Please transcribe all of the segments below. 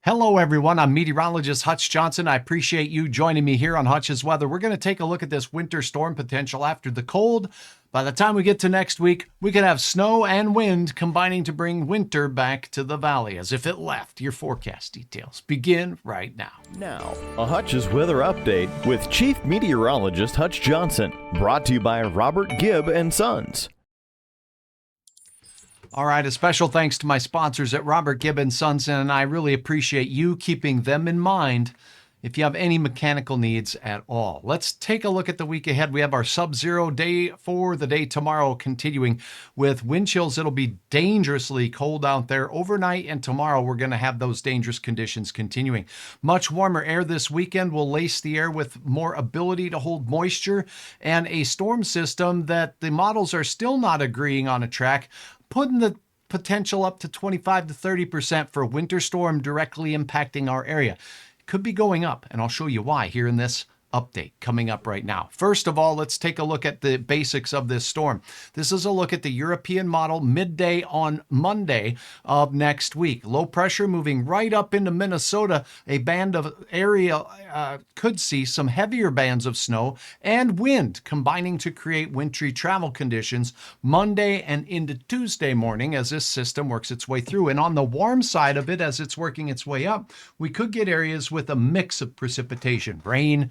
Hello, everyone. I'm meteorologist Hutch Johnson. I appreciate you joining me here on Hutch's Weather. We're going to take a look at this winter storm potential after the cold. By the time we get to next week, we could have snow and wind combining to bring winter back to the valley as if it left. Your forecast details begin right now. Now, a Hutch's Weather Update with Chief Meteorologist Hutch Johnson, brought to you by Robert Gibb and Sons. All right, a special thanks to my sponsors at Robert Gibb and Sons, and I really appreciate you keeping them in mind if you have any mechanical needs at all. Let's take a look at the week ahead. We have our sub-zero day for the day tomorrow, continuing with wind chills. It'll be dangerously cold out there overnight, and tomorrow we're going to have those dangerous conditions continuing. Much warmer air this weekend will lace the air with more ability to hold moisture, and a storm system that the models are still not agreeing on a track, putting the potential up to 25 to 30% for a winter storm directly impacting our area. It could be going up, and I'll show you why here in this update coming up right now. First of all, let's take a look at the basics of this storm. This is a look at the European model midday on Monday of next week. Low pressure moving right up into Minnesota. A band of area could see some heavier bands of snow and wind combining to create wintry travel conditions Monday and into Tuesday morning as this system works its way through. And on the warm side of it, as it's working its way up, we could get areas with a mix of precipitation, rain,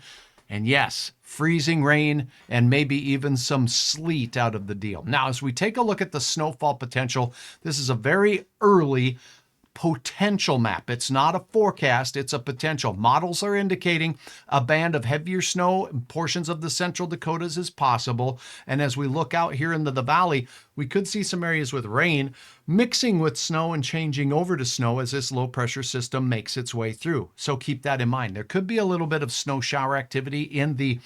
and yes, freezing rain, and maybe even some sleet out of the deal. Now, as we take a look at the snowfall potential, this is a very early potential map. It's not a forecast, it's a potential. Models are indicating a band of heavier snow in portions of the central Dakotas is possible. And as we look out here into the valley, we could see some areas with rain mixing with snow and changing over to snow as this low pressure system makes its way through. So keep that in mind. There could be a little bit of snow shower activity in the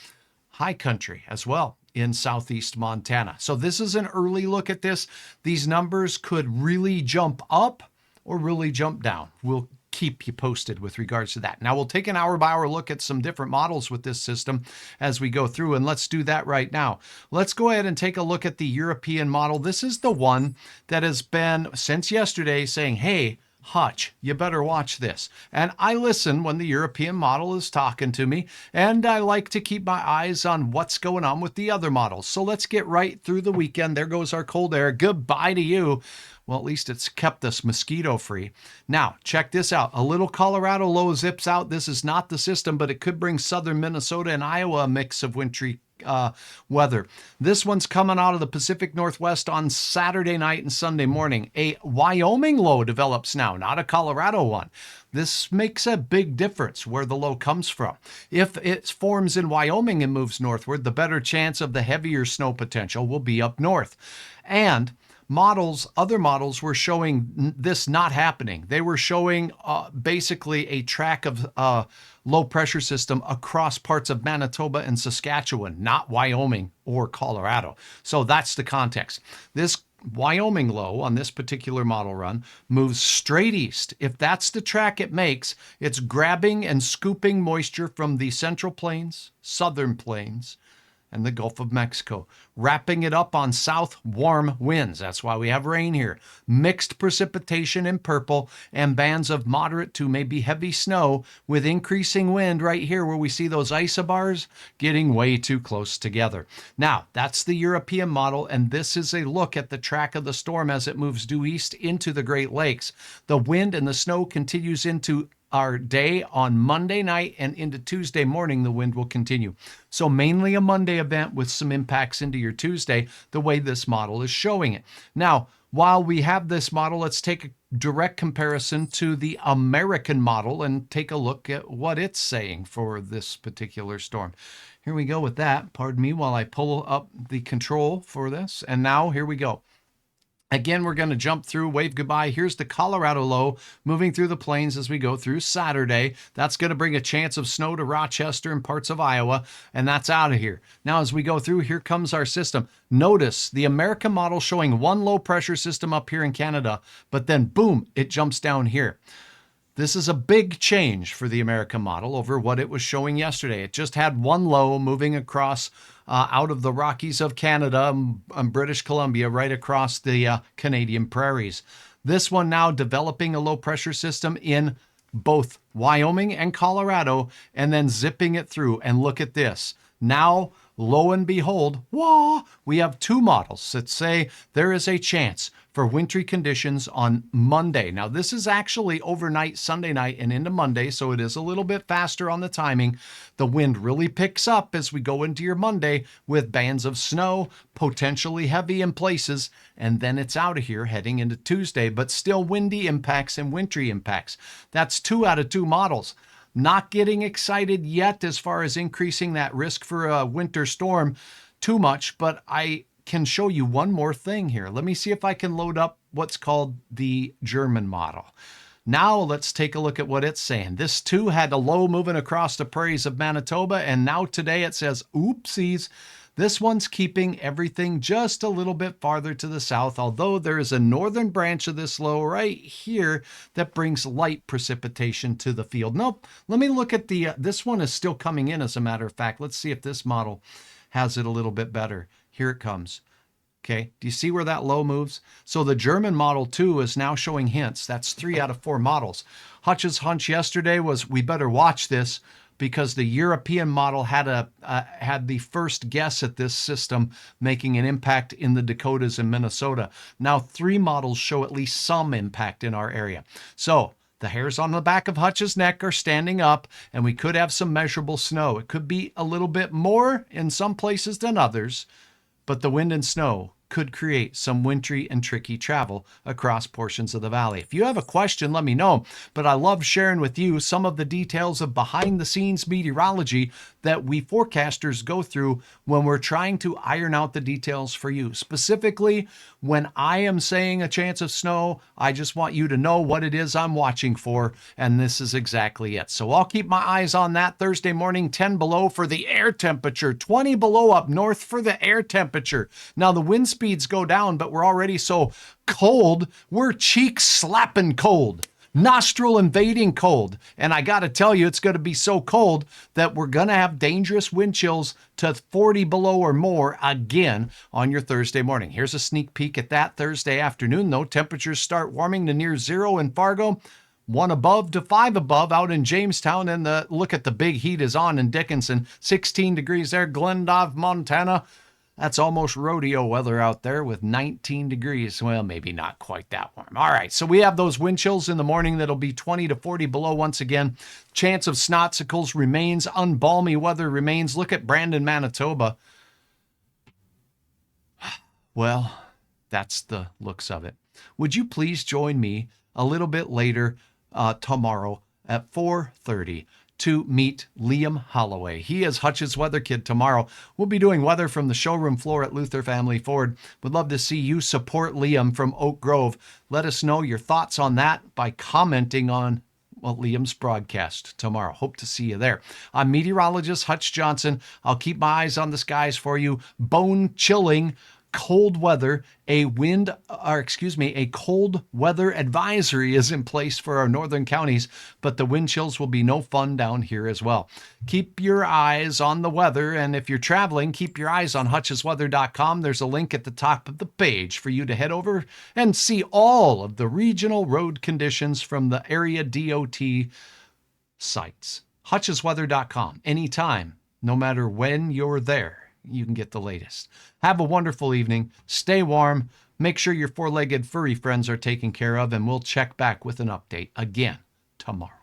high country as well in southeast Montana. So this is an early look at this. These numbers could really jump up or really jump down. We'll keep you posted with regards to that. Now we'll take an hour by hour look at some different models with this system as we go through, and let's do that right now. Let's go ahead and take a look at the European model. This is the one that has been since yesterday saying, hey, Hutch, you better watch this. And I listen when the European model is talking to me, and I like to keep my eyes on what's going on with the other models. So let's get right through the weekend. There goes our cold air. Goodbye to you. Well, at least it's kept us mosquito free. Now, check this out. A little Colorado low zips out. This is not the system, but it could bring southern Minnesota and Iowa a mix of wintry weather. This one's coming out of the Pacific Northwest on Saturday night and Sunday morning. A Wyoming low develops now, not a Colorado one. This makes a big difference where the low comes from. If it forms in Wyoming and moves northward, the better chance of the heavier snow potential will be up north. And other models were showing this not happening. They were showing basically a track of low pressure system across parts of Manitoba and Saskatchewan, not Wyoming or Colorado. So that's the context. This Wyoming low on this particular model run moves straight east. If that's the track it makes, it's grabbing and scooping moisture from the Central Plains, Southern Plains, and the Gulf of Mexico, wrapping it up on south warm winds. That's why we have rain here. Mixed precipitation in purple and bands of moderate to maybe heavy snow with increasing wind right here where we see those isobars getting way too close together. Now, that's the European model, and this is a look at the track of the storm as it moves due east into the Great Lakes. The wind and the snow continues into our day on Monday night, and into Tuesday morning, the wind will continue. So mainly a Monday event with some impacts into your Tuesday, the way this model is showing it. Now, while we have this model, let's take a direct comparison to the American model and take a look at what it's saying for this particular storm. Here we go with that. Pardon me while I pull up the control for this. And now here we go. Again, we're going to jump through, wave goodbye. Here's the Colorado low moving through the plains as we go through Saturday. That's going to bring a chance of snow to Rochester and parts of Iowa, and that's out of here. Now, as we go through, here comes our system. Notice the American model showing one low pressure system up here in Canada, but then boom, it jumps down here. This is a big change for the American model over what it was showing yesterday. It just had one low moving across out of the Rockies of Canada and British Columbia right across the Canadian prairies. This one now developing a low pressure system in both Wyoming and Colorado, and then zipping it through. And look at this. Now, lo and behold, we have 2 models that say there is a chance for wintry conditions on Monday. Now, this is actually overnight Sunday night and into Monday, so it is a little bit faster on the timing. The wind really picks up as we go into your Monday with bands of snow, potentially heavy in places, and then it's out of here heading into Tuesday, but still windy impacts and wintry impacts. That's 2 out of 2 models. Not getting excited yet as far as increasing that risk for a winter storm too much, but I can show you one more thing here. Let me see if I can load up what's called the German model. Now let's take a look at what it's saying. This too had a low moving across the prairies of Manitoba, and now today it says, oopsies. This one's keeping everything just a little bit farther to the south, although there is a northern branch of this low right here that brings light precipitation to the field. Nope, let me look at this one is still coming in, as a matter of fact. Let's see if this model has it a little bit better. Here it comes. Okay, do you see where that low moves? So the German model too is now showing hints. That's 3 out of 4 models. Hutch's hunch yesterday was we better watch this, because the European model had the first guess at this system making an impact in the Dakotas and Minnesota. Now 3 models show at least some impact in our area. So the hairs on the back of Hutch's neck are standing up, and we could have some measurable snow. It could be a little bit more in some places than others, but the wind and snow could create some wintry and tricky travel across portions of the valley. If you have a question, let me know. But I love sharing with you some of the details of behind the scenes meteorology that we forecasters go through when we're trying to iron out the details for you. Specifically, when I am saying a chance of snow, I just want you to know what it is I'm watching for, and this is exactly it. So I'll keep my eyes on that Thursday morning, 10 below for the air temperature, 20 below up north for the air temperature. Now the wind speeds go down, but we're already so cold, we're cheek slapping cold. Nostril invading cold. And I got to tell you, it's going to be so cold that we're going to have dangerous wind chills to 40 below or more again on your Thursday morning. Here's a sneak peek at that Thursday afternoon, though. Temperatures start warming to near 0 in Fargo, 1 above to 5 above out in Jamestown. And look at the big heat is on in Dickinson. 16 degrees there, Glendive, Montana. That's almost rodeo weather out there with 19 degrees. Well, maybe not quite that warm. All right, so we have those wind chills in the morning that'll be 20 to 40 below once again. Chance of snotsicles remains. Unbalmy weather remains. Look at Brandon, Manitoba. Well, that's the looks of it. Would you please join me a little bit later tomorrow at 4:30 to meet Liam Holloway. He is Hutch's Weather Kid tomorrow. We'll be doing weather from the showroom floor at Luther Family Ford. Would love to see you support Liam from Oak Grove. Let us know your thoughts on that by commenting on Liam's broadcast tomorrow. Hope to see you there. I'm meteorologist Hutch Johnson. I'll keep my eyes on the skies for you. Bone-chilling cold weather, a cold weather advisory is in place for our northern counties, but the wind chills will be no fun down here as well. Keep your eyes on the weather, and if you're traveling, keep your eyes on hutchesweather.com. There's a link at the top of the page for you to head over and see all of the regional road conditions from the area DOT sites. hutchesweather.com. Anytime, no matter when you're there, you can get the latest. Have a wonderful evening. Stay warm. Make sure your 4-legged furry friends are taken care of, and we'll check back with an update again tomorrow.